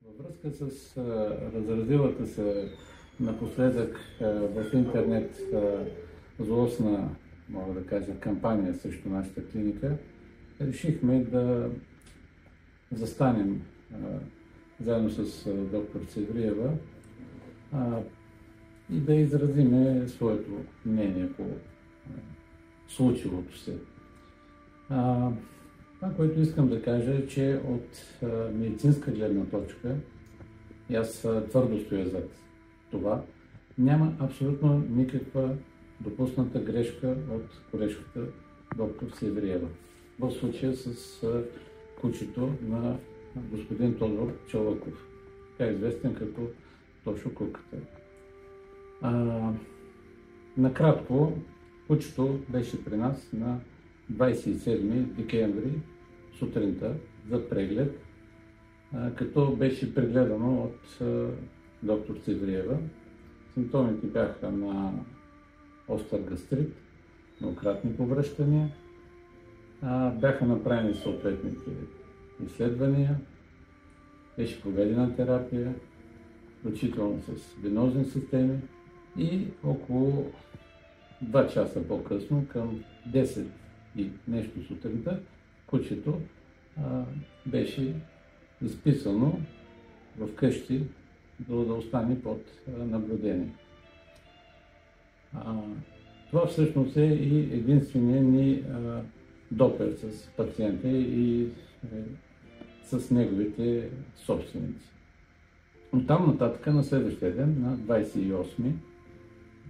Във връзка с разразилата се напоследък в интернет злостна, мога да кажа, кампания срещу нашата клиника, решихме да застанем заедно с доктор Севриева и да изразиме своето мнение по случилото се. Това, което искам да кажа е, че от медицинска гледна точка, и аз твърдо стоя зад това, няма абсолютно никаква допусната грешка от колежката доктор Севриева. В случая с кучето на господин Тодор Чолаков, така известен като Тошо Куката. Накратко, кучето беше при нас на 27 декември сутринта за преглед, като беше прегледано от доктор Севриева. Симптомите бяха на остър гастрит, многократни повръщания, бяха направени съответните изследвания, беше проведена терапия, включително с венозни системи и около 2 часа по-късно, към 10 и нещо сутринта, кучето беше изписано в къщи, да остане под наблюдение. Това всъщност е и единствения ни допир с пациента и с неговите собственици. От там нататък на следващия ден, на 28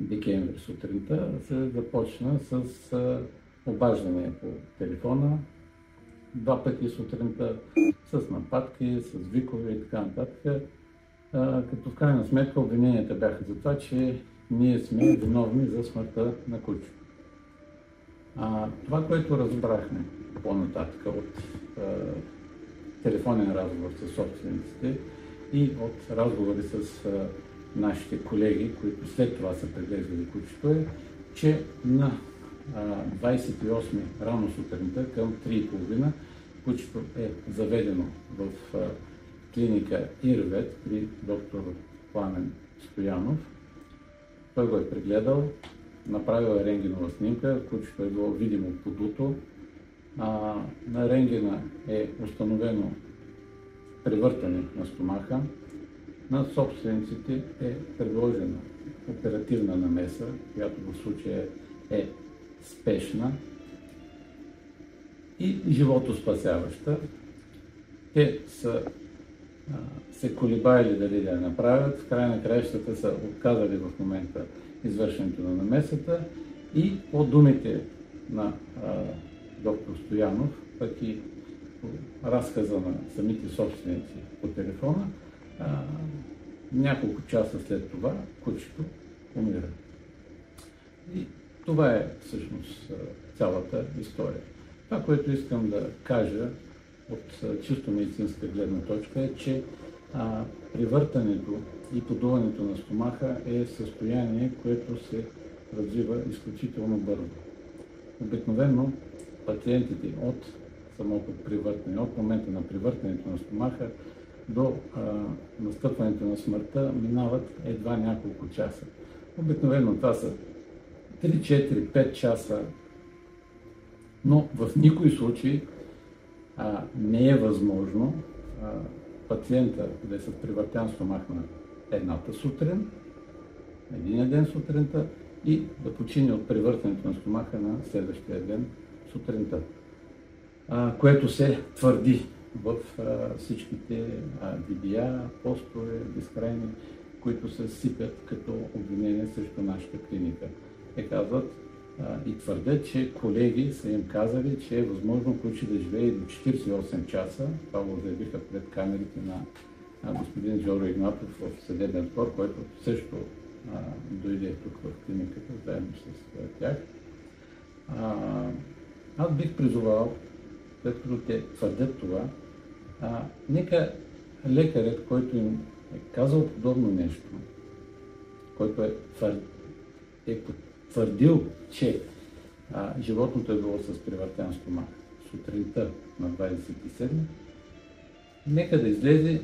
декември сутринта, се започна с обаждане по телефона, 2 пъти сутринта, с нападки, с викове и така нататък, като в крайна сметка обвиненията бяха за това, че ние сме виновни за смъртта на кучето. Това, което разбрахме по-нататък от телефонен разговор с собствениците и от разговори с нашите колеги, които след това са преглеждали кучето, е, че на 28 рано сутринта към 3:30 кучето е заведено в клиника Ирвет при доктор Пламен Стоянов. Той го е прегледал, направил е рентгенова снимка, кучето е било видимо подуто. На рентгена е установено превъртане на стомаха. На собствениците е предложена оперативна намеса, която в случая е спешна и животоспасяваща. Те са се колебаели дали да я направят, в края на краищата са отказали в момента извършването на намесата и по думите на доктор Стоянов, пък и по разказа на самите собственици по телефона, няколко часа след това кучето умира. И това е всъщност цялата история. Това, което искам да кажа от чисто медицинска гледна точка е, че привъртането и подуването на стомаха е състояние, което се развива изключително бързо. Обикновено пациентите от самото привъртане, от момента на привъртането на стомаха до настъпването на смъртта минават едва няколко часа. Обикновено това са 3, 4, 5 часа, но в никой случай не е възможно пациента да е с привъртян стомах на едната сутрин, един ден сутринта и да почине от привъртането на стомаха на следващия ден сутринта, което се твърди в всичките видеа, постове, безкрайни, които се сипят като обвинение срещу нашата клиника. Те казват и твърдят, че колеги са им казали, че е възможно куче да живее до 48 часа. Това го заявиха пред камерите на господин Жоро Игнатов в съдебен спор, който също дойде тук в клиниката, заедно с тях. Аз бих призовал, след като те твърдят това, нека лекарят, който им е казал подобно нещо, който е твърдил, че животното е било с привъртян стомах сутринта на 27, нека да излезе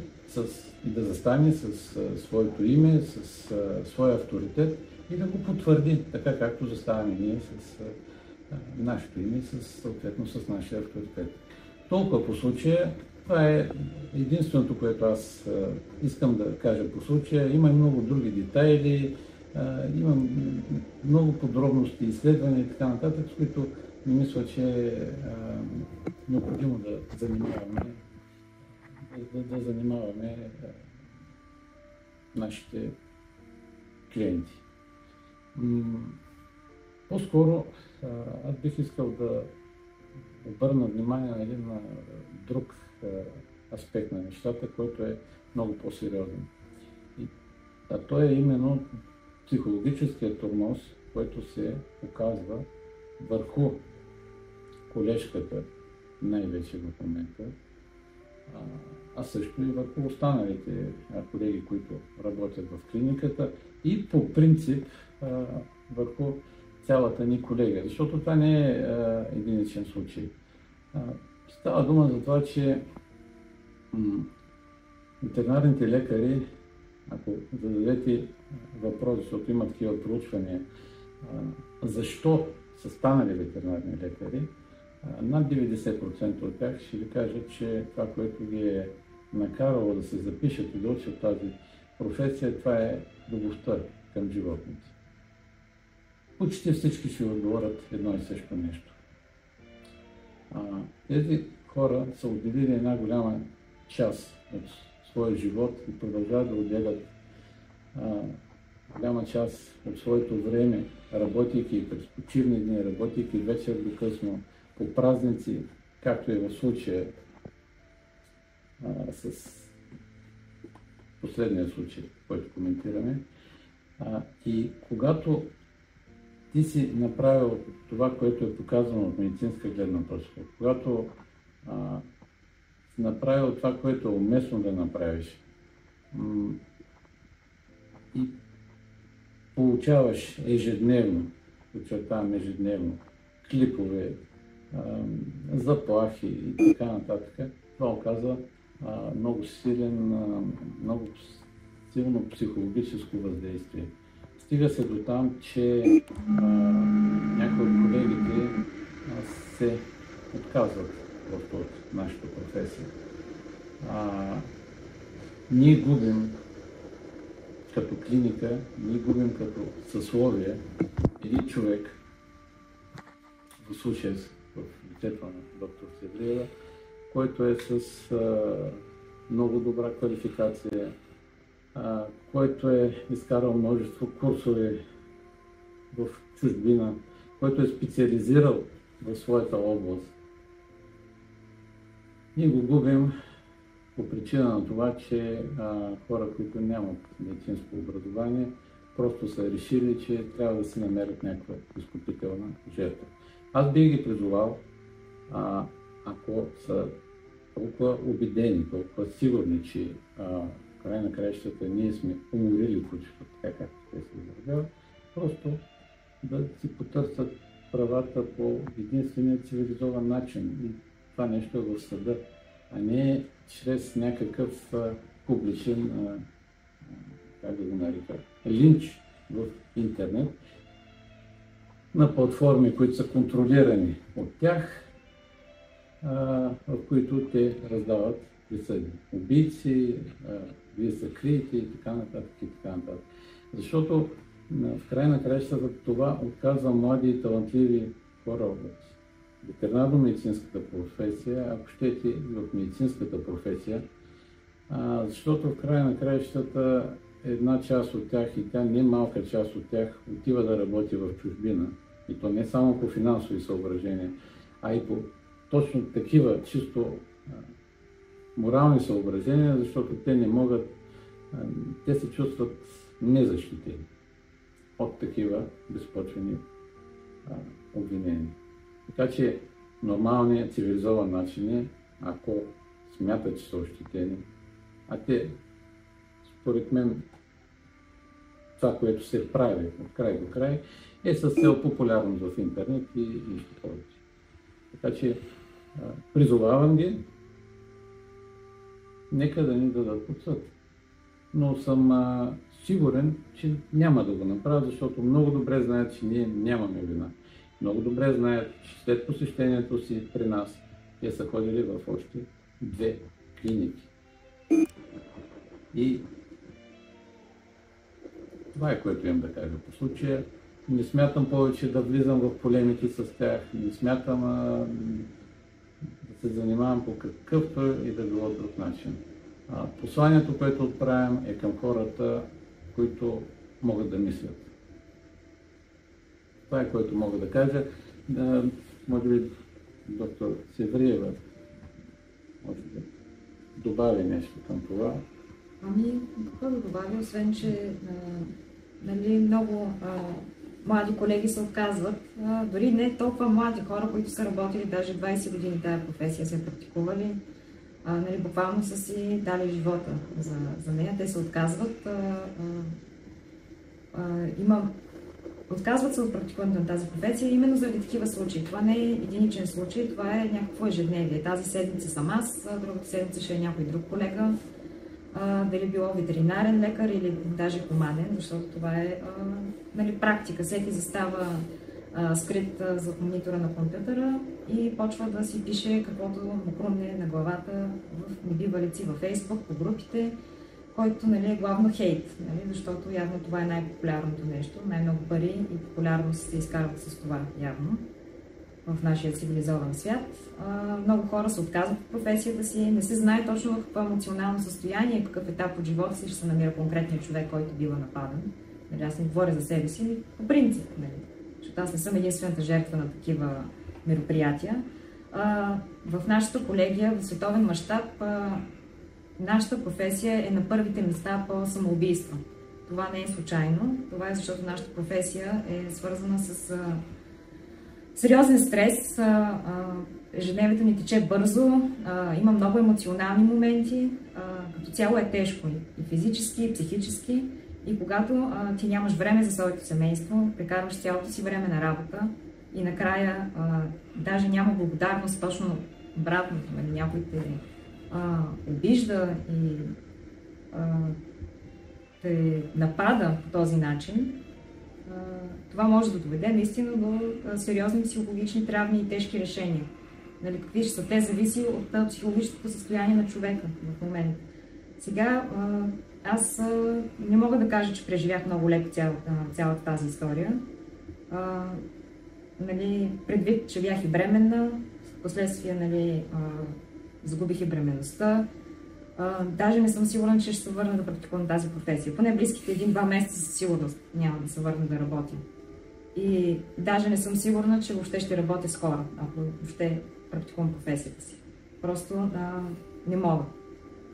и да застане с своето име, с своя авторитет и да го потвърди, така както заставаме ние с нашето име и съответно с нашия авторитет. Толкова по случая. Това е единственото, което аз искам да кажа по случая. Има много други детайли, има много подробности, изследвания и така нататък, с които не мисля, че е необходимо да занимаваме нашите клиенти. По-скоро аз бих искал да обърна внимание на един друг аспект на нещата, който е много по-сериозен. А той е именно психологическият тормоз, който се оказва върху колежката, най-вече в момента, а също и върху останалите колеги, които работят в клиниката и по принцип върху цялата ни колега, защото това не е единичен случай. Става дума за това, че ветеринарните лекари, ако зададете въпрос, защото има такива проучвания, защо са станали ветеринарни лекари, над 90% от тях ще ви кажат, че това, което ги е накарало да се запишат и да учат тази професия, това е любовта към животните. Почти всички ще отговорят едно и също нещо. Тези хора са отделили една голяма част от своя живот и продължават да отделят голяма част от своето време, работейки през почивни дни, работейки вечер до късно, по празници, както е в случая с последния случай, който коментираме. И когато ти си направил това, което е показано от медицинска гледна точка, когато си направил това, което е уместно да направиш и получаваш ежедневно, подчертавам ежедневно, клипове, заплахи и така нататък, това оказва много силно психологическо въздействие. Стига се до там, че някои от колегите се отказват от нашата професия. Ние губим като клиника, ние губим като съсловие един човек, в случая в лицето на доктор Севлиева, който е с много добра квалификация, който е изкарал множество курсове в чужбина, който е специализирал в своята област. Ние го губим по причина на това, че хора, които нямат медицинско образование, просто са решили, че трябва да си намерят някаква изкупителна жертва. Аз бих ги призовал, ако са толкова убедени, толкова сигурни, че в край на краищата ние сме уморили кучето, така както те се изразяват, просто да си потърсят правата по единствения цивилизован начин. И това нещо е в съда, а не чрез някакъв публичен, как да го нарека, линч в интернет, на платформи, които са контролирани от тях, в които те раздават присъди. Убийци, вие са крийте и така нататък и така нататък. Защото в край на краищата това отказва млади и талантливи хора от ветеринарно-медицинската професия, ако щете и в медицинската професия, защото в край на краищата една част от тях, и тя не малка част от тях, отива да работи в чужбина. И то не само по финансови съображения, а и по точно такива чисто морални съображения, защото те не могат, те се чувстват незащитени от такива безпочвени обвинения. Така че нормалният цивилизован начин е, ако смятат, че са ощетени, а те, според мен, това, което се прави от край до край, е с цел популярност в интернет и нищо повече. Така че призовавам ги нека да ни дадат под съд. Но съм сигурен, че няма да го направят, защото много добре знаят, че ние нямаме вина. Много добре знаят, че след посещението си при нас, те са ходили в още 2 клиники. И това е, което имам да кажа по случая. Не смятам повече да влизам в полемики с тях, не смятам да се занимавам по какъвто и да било друг начин. Посланието, което отправям, е към хората, които могат да мислят. Това е, което мога да кажа. Може би доктор Севриева може да добави нещо към това. Какво да добавя, освен че много млади колеги се отказват, дори не толкова млади хора, които са работили даже 20 години тази професия, са практикували, буквално са си дали живота за нея, те се отказват. Отказват се от практикуването на тази професия именно заради такива случаи. Това не е единичен случай, това е някакво ежедневие. Тази седмица съм аз, другата седмица ще е някой друг колега, дали било ветеринарен лекар или даже хуманен, защото това е практика. Всеки застава скрит зад монитора на компютъра и почва да си пише каквото му хрумне на главата в небивалици във Фейсбук, по групите, който е главно хейт, защото явно това е най-популярното нещо. Най-много пари и популярност се изкарват с това явно в нашия цивилизован свят. Много хора се отказват от професията си, не се знае точно в какво емоционално състояние, какъв етап от живота си ще се намира конкретният човек, който бива нападан. Аз не говоря за себе си, по принцип, защото аз не съм единствената жертва на такива мероприятия. В нашата колегия, в световен мащаб, нашата професия е на първите места по самоубийство. Това не е случайно. Това е защото нашата професия е свързана с сериозен стрес. Ежедневието ни тече бързо, има много емоционални моменти. Като цяло е тежко и физически, и психически. И когато ти нямаш време за своето семейство, прекарваш цялото си време на работа и накрая даже няма благодарност, точно обратното, някой те обижда и те напада по този начин, това може да доведе наистина до сериозни психологични травми и тежки решения. Какви ще са те, зависи от психологическото състояние на човека в момента. Сега аз не мога да кажа, че преживях много леко цялата тази история. Предвид, че бях и бременна, впоследствие загубих и бременността. Даже не съм сигурна, че ще се върна да практикувам тази професия. Поне близките 1-2 месеца със сигурност няма да се върна да работя. И даже не съм сигурна, че въобще ще работя с хора, ако въобще практикувам професията си. Просто не мога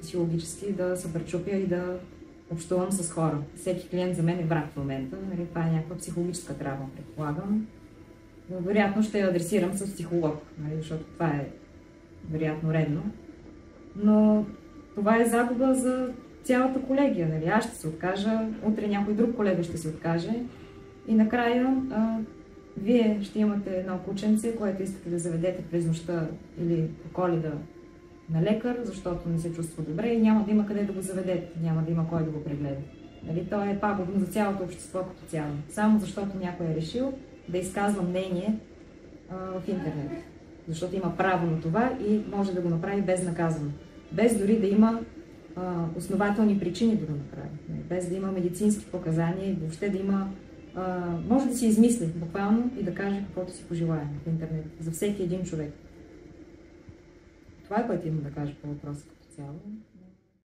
психологически да се пречупя и да общувам с хора. Всеки клиент за мен е враг в момента. Това е някаква психологическа травма, предполагам. Но вероятно ще я адресирам с психолог, защото това е вероятно редно. Но това е загуба за цялата колегия. Аз ще се откажа, утре някой друг колега ще се откаже и накрая вие ще имате едно кученце, което искате да заведете през нощта или по Коледа на лекар, защото не се чувства добре и няма да има къде да го заведете, няма да има кой да го прегледа. То е пагубно за цялото общество като цяло. Само защото някой е решил да изказва мнение в интернет. Защото има право на това и може да го направи безнаказано. Без дори да има основателни причини да го направи. Без да има медицински показания и въобще да има... може да си измисли буквално и да каже каквото си пожелае в интернет. За всеки един човек. Това е което имам да кажа по въпроса като цяло.